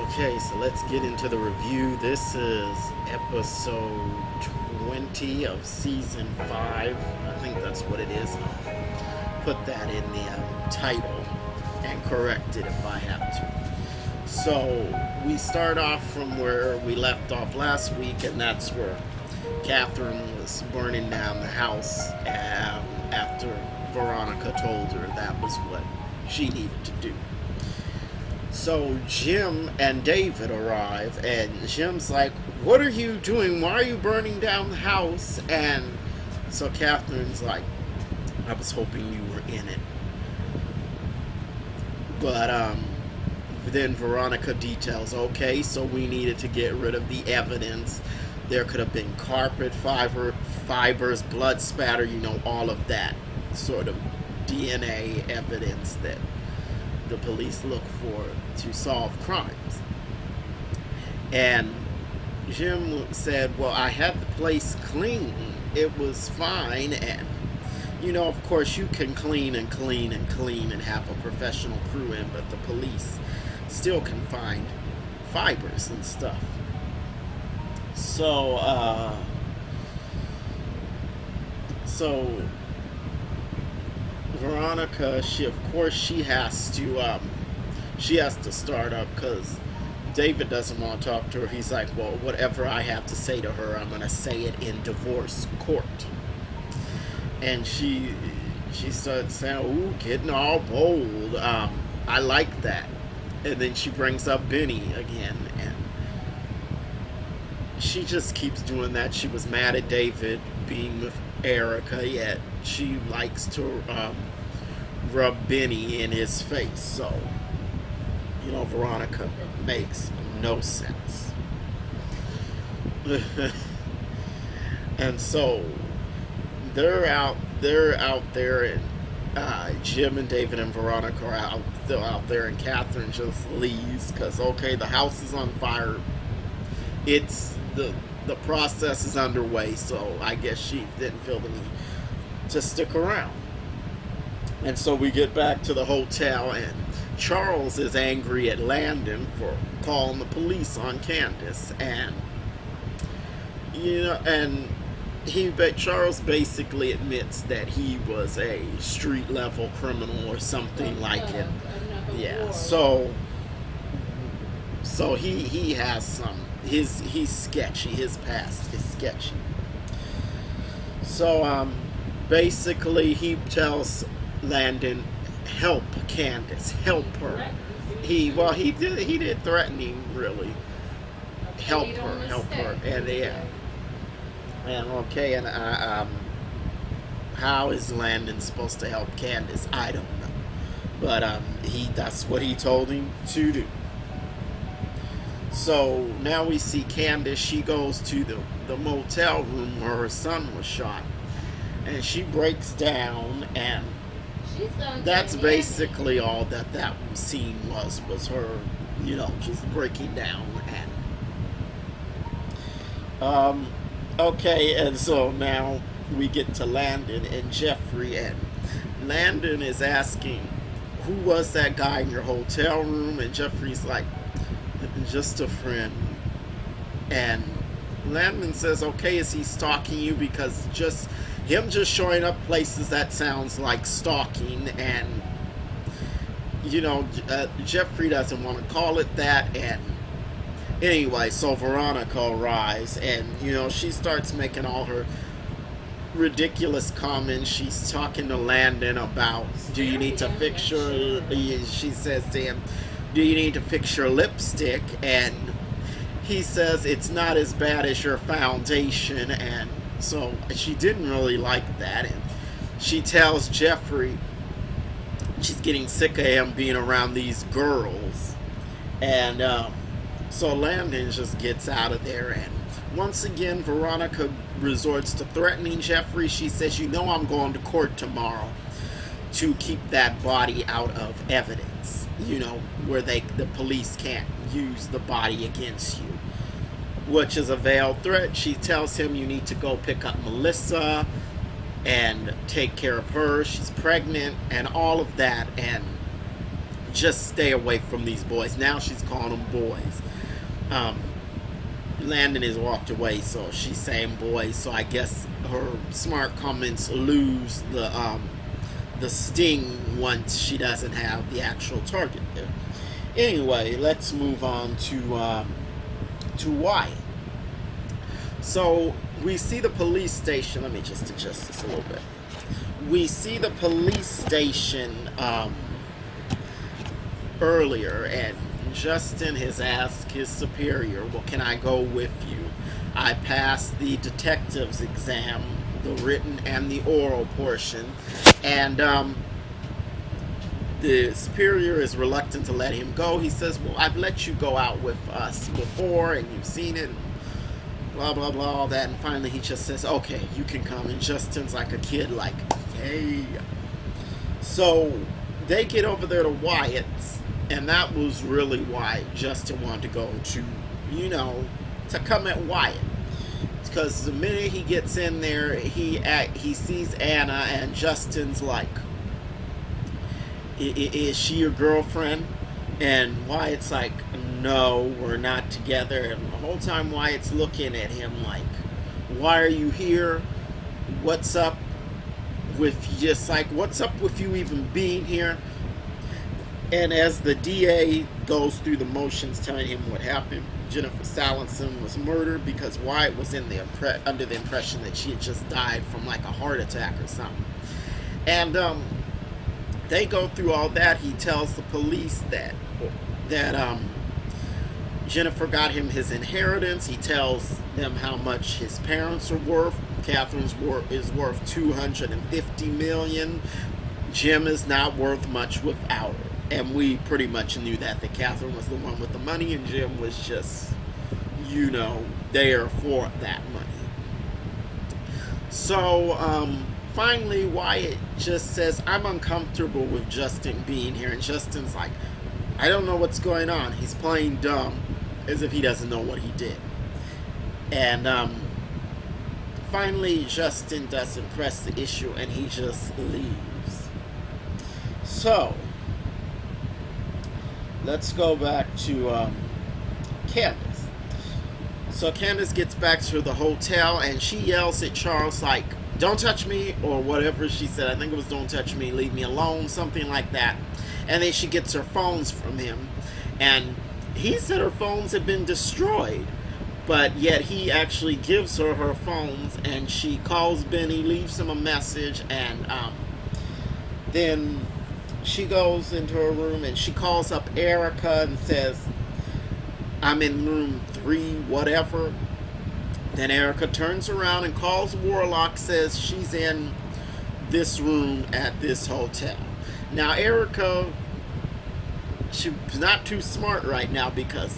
Okay, so let's get into the review. This is episode 20 of season 5. I think that's what it is. I'll put that in the title and correct it if I have to. So, we start off from where we left off last week, and that's where Catherine was burning down the house after Veronica told her that was what she needed to do. So Jim and David arrive, and Jim's like, "What are you doing? Why are you burning down the house?" And so Catherine's like, "I was hoping you were in it." But then Veronica details, okay, so we needed to get rid of the evidence. There could have been carpet fibers, blood spatter, all of that sort of DNA evidence that the police look for to solve crimes. And Jim said, well, I had the place clean. It was fine. And, of course you can clean and clean and clean and have a professional crew in, but the police still can find fibers and stuff. So Veronica, she has to start up because David doesn't want to talk to her. He's like, well, whatever I have to say to her, I'm going to say it in divorce court. And she starts saying, ooh, getting all bold. I like that. And then she brings up Benny again, and she just keeps doing that. She was mad at David being with Erica, yet she likes to rub Benny in his face. So, Veronica makes no sense. And so they're out there, and Jim and David and Veronica are still out there, and Catherine just leaves because, okay, the house is on fire. It's the process is underway, so I guess she didn't feel the need to stick around. And so we get back to the hotel, and Charles is angry at Landon for calling the police on Candace, and Charles basically admits that he was a street level criminal or something like it. Yeah, so he has some. He's sketchy. His past is sketchy. So basically he tells Landon, help Candace, help her. He did threaten him, really. Help her, and yeah. And okay, and how is Landon supposed to help Candace? I don't know, but that's what he told him to do. So now we see Candace. She goes to the motel room where her son was shot, and she breaks down, and that's basically all that scene was her, just breaking down. And okay, and so now we get to Landon and Jeffrey, and Landon is asking, who was that guy in your hotel room? And Jeffrey's like, just a friend. And Landon says, okay, is he stalking you? Because just showing up places, that sounds like stalking. And Jeffrey doesn't want to call it that. And anyway, so Veronica arrives, and she starts making all her ridiculous comments. She's talking to Landon about, do you need to fix your, she says to him, do you need to fix your lipstick? And he says it's not as bad as your foundation. And so she didn't really like that, and she tells Jeffrey she's getting sick of him being around these girls. And so Landon just gets out of there, and once again Veronica resorts to threatening Jeffrey. She says, I'm going to court tomorrow to keep that body out of evidence, where the police can't use the body against you, which is a veiled threat. She tells him, you need to go pick up Melissa and take care of her. She's pregnant and all of that. And just stay away from these boys. Now she's calling them boys. Landon has walked away, so she's saying boys. So I guess her smart comments lose the sting once she doesn't have the actual target there. Anyway, let's move on to Wyatt. So we see the police station. Let me just adjust this a little bit. We see the police station earlier, and Justin has asked his superior, well, can I go with you? I passed the detective's exam, the written and the oral portion, and the superior is reluctant to let him go. He says, well, I've let you go out with us before, and you've seen it, blah, blah, blah, all that, and finally he just says, okay, you can come, and Justin's like a kid, like, hey. So they get over there to Wyatt's, and that was really why Justin wanted to go to, to come at Wyatt. Because the minute he gets in there, he sees Anna, and Justin's like, is she your girlfriend? And Wyatt's like, no, we're not together. And the whole time Wyatt's looking at him like, why are you here? What's up with what's up with you even being here? And as the DA goes through the motions telling him what happened, Jennifer Salenson was murdered because Wyatt was under the impression that she had just died from like a heart attack or something. And they go through all that. He tells the police that Jennifer got him his inheritance. He tells them how much his parents are worth. Catherine's is worth $250 million. Jim is not worth much without her. And we pretty much knew that Catherine was the one with the money, and Jim was just, there for that money. So, finally, Wyatt just says, I'm uncomfortable with Justin being here. And Justin's like, I don't know what's going on. He's playing dumb, as if he doesn't know what he did. And, finally, Justin doesn't press the issue, and he just leaves. So, let's go back to Candace. So Candace gets back to the hotel, and she yells at Charles like, don't touch me, or whatever she said. I think it was don't touch me, leave me alone, something like that. And then she gets her phones from him, and he said her phones had been destroyed, but yet he actually gives her phones, and she calls Benny, leaves him a message, and then she goes into her room and she calls up Erica and says, I'm in room 3, whatever. Then Erica turns around and calls Warlock, says she's in this room at this hotel. Now Erica, she's not too smart right now, because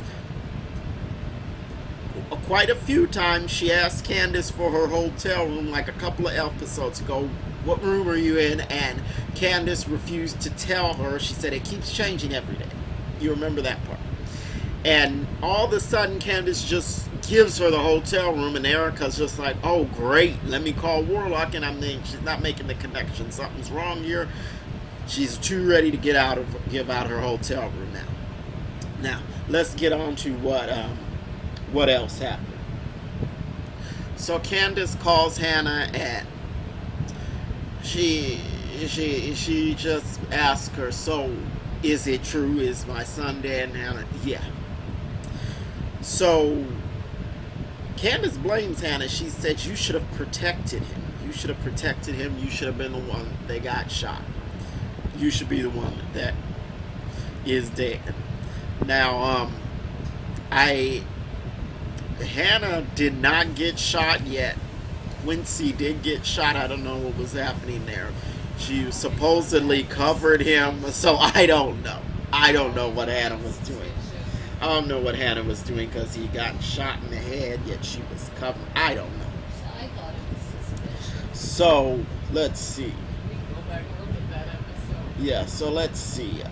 quite a few times she asked Candace for her hotel room, like a couple of episodes ago. What room are you in? And Candace refused to tell her. She said it keeps changing every day. You remember that part. And all of a sudden Candace just gives her the hotel room, and Erica's just like, oh great, let me call Warlock. And she's not making the connection. Something's wrong here. She's too ready to give out her hotel room now. Now let's get on to what else happened. So Candace calls Hannah, and she just asks her, so is it true? Is my son dead? And Hannah, yeah. So Candace blames Hannah. She said, you should have protected him. You should have protected him. You should have been the one that got shot. You should be the one that is dead. Now, Hannah did not get shot yet. Quincy did get shot. I don't know what was happening there. She supposedly covered him, so I don't know. I don't know what Hannah was doing. I don't know what Hannah was doing, because he got shot in the head, yet she was covered. I don't know. I thought it was suspicious. So, let's see. We can go back and look at that episode. Yeah, so let's see.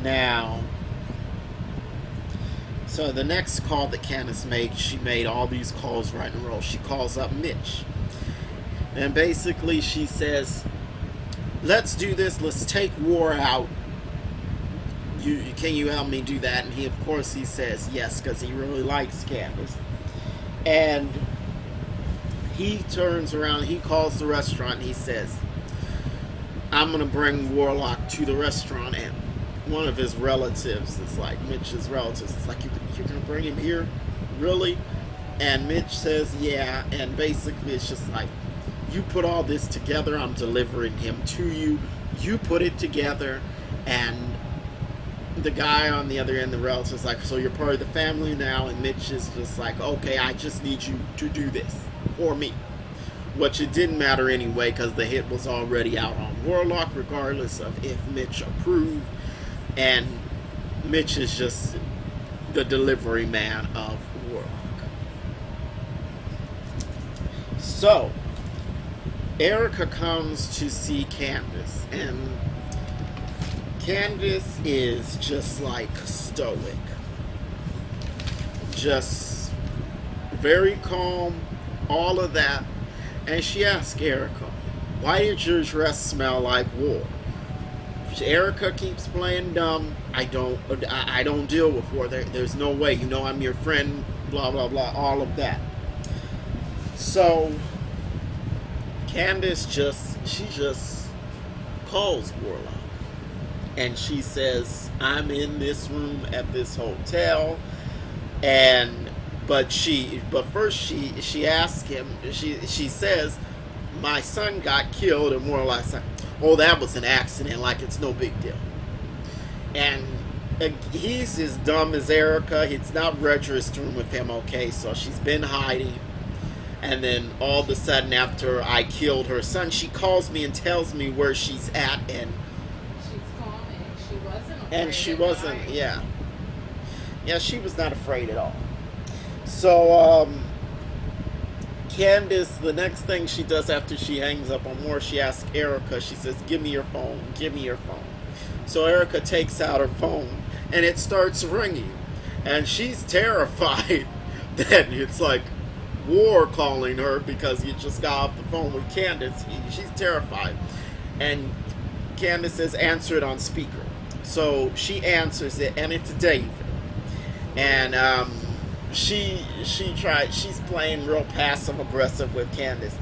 Now, so the next call that Candace made, she made all these calls right in a row. She calls up Mitch. And basically she says, let's do this. Let's take War out. Can you help me do that? And he, of course, he says yes because he really likes Candace. And he turns around. He calls the restaurant. And he says, "I'm gonna bring Warlock to the restaurant." And one of his relatives is like, Mitch's relatives is like, "You're gonna bring him here, really?" And Mitch says, "Yeah." And basically, it's just like, you put all this together. I'm delivering him to you. You put it together, and the guy on the other end, the relative, is like, "So you're part of the family now?" And Mitch is just like, "Okay, I just need you to do this for me." Which it didn't matter anyway, because the hit was already out on Warlock, regardless of if Mitch approved. And Mitch is just the delivery man of Warlock. So Erica comes to see Candace, and Candace is just like stoic, just very calm, all of that. And she asks Erica, "Why did your dress smell like war?" Erica keeps playing dumb. I don't deal with war. There's no way. You know I'm your friend. Blah blah blah. All of that. So Candace just calls Warlock, and she says, "I'm in this room at this hotel," but first she asks him. She says, "My son got killed," and Warlock said, "Oh, that was an accident. Like it's no big deal." And he's as dumb as Erica. It's not registering with him. Okay, so she's been hiding. And then all of a sudden, after I killed her son, she calls me and tells me where she's at, and She's calming. She wasn't afraid. and she of wasn't. dying. Yeah, she was not afraid at all. So Candace, the next thing she does after she hangs up on Moore, she asks Erica. She says, "Give me your phone. Give me your phone." So Erica takes out her phone, and it starts ringing, and she's terrified that it's like War calling her because he just got off the phone with Candace. She's terrified. And Candace says, "Answer it on speaker." So she answers it, and it's David. And she's playing real passive aggressive with Candace.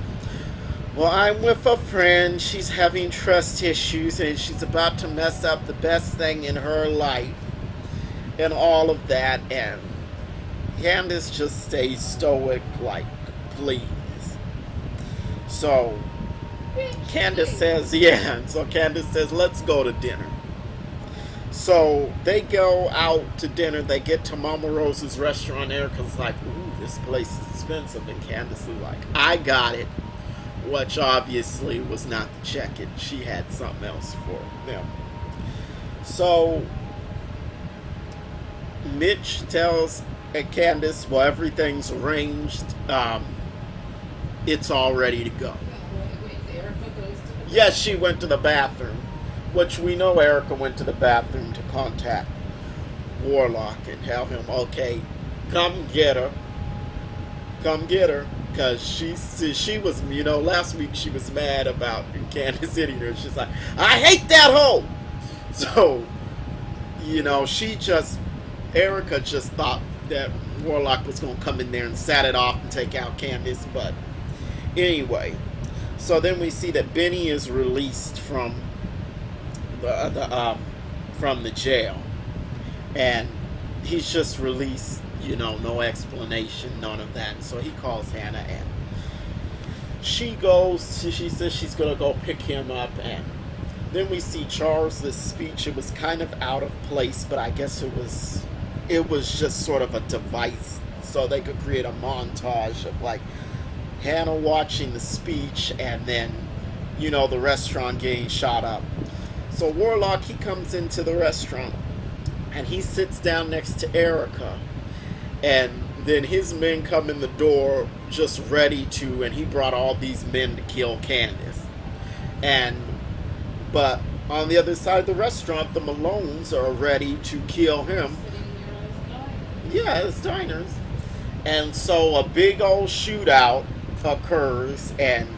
"Well, I'm with a friend. She's having trust issues, and she's about to mess up the best thing in her life." And all of that, and Candace just stays stoic, like, "Please." So Candace says, "Let's go to dinner." So they go out to dinner. They get to Mama Rose's restaurant. Erica's like, "Ooh, this place is expensive." And Candace is like, "I got it." Which obviously was not the check-in. She had something else for them. So Mitch tells Candace, "Well, everything's arranged. It's all ready to go." Wait, Erica goes to the Yes, she went to the bathroom, which we know Erica went to the bathroom to contact Warlock and tell him, "Okay, come get her. Come get her." Because she was, last week she was mad about Candace hitting her. She's like, "I hate that hoe." So, Erica just thought that Warlock was going to come in there and set it off and take out Candace. But anyway, so then we see that Benny is released from the jail, and he's just released. No explanation, none of that. So he calls Hannah, and she says she's going to go pick him up. And then we see Charles's speech. It was kind of out of place, but I guess it was just sort of a device so they could create a montage of like Hannah watching the speech, and then the restaurant getting shot up. So Warlock, he comes into the restaurant, and he sits down next to Erica. And then his men come in the door just ready to, and he brought all these men to kill Candace. But on the other side of the restaurant, the Malones are ready to kill him. Yeah, it's diners. And so a big old shootout occurs, and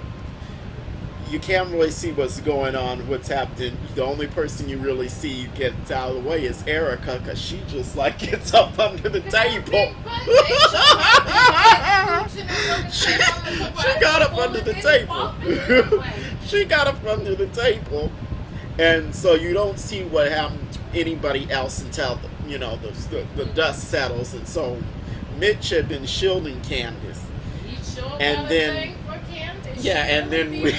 you can't really see what's going on, what's happening. The only person you really see gets out of the way is Erica, because she just like gets up under the table. She got up under the table. She got up under the table, and so you don't see what happened to anybody else until the dust settles. And so Mitch had been shielding Candace, and then and then we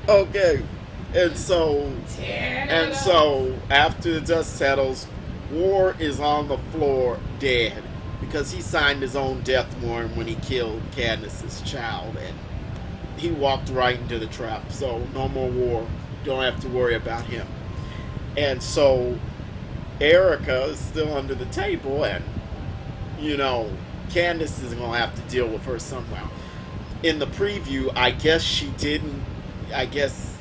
okay, and so after the dust settles, War is on the floor dead because he signed his own death warrant when he killed Candace's child, and he walked right into the trap. So no more War. Don't have to worry about him. And so Erica is still under the table, and Candace is gonna have to deal with her somehow. In the preview, I guess she didn't. I guess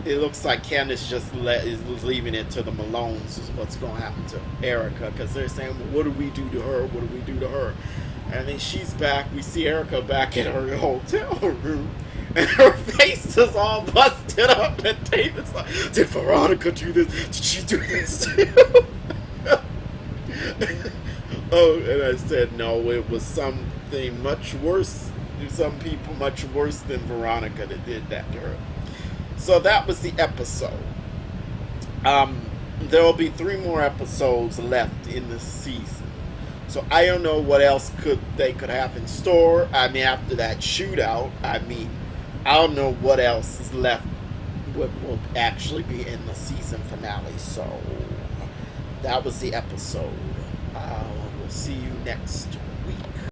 it looks like Candace just is leaving it to the Malones is what's gonna happen to Erica, because they're saying, well, what do we do to her? What do we do to her? And then she's back. We see Erica back in her hotel room, and her face is all busted up. And David's like, "Did Veronica do this? Did she do this too?" Oh, and I said, no, it was something much worse. Some people much worse than Veronica that did that to her. So that was the episode. There will be 3 more episodes left in this season. So I don't know what else they could have in store. I mean, after that shootout, I don't know what else is left. What will actually be in the season finale. So that was the episode. We'll see you next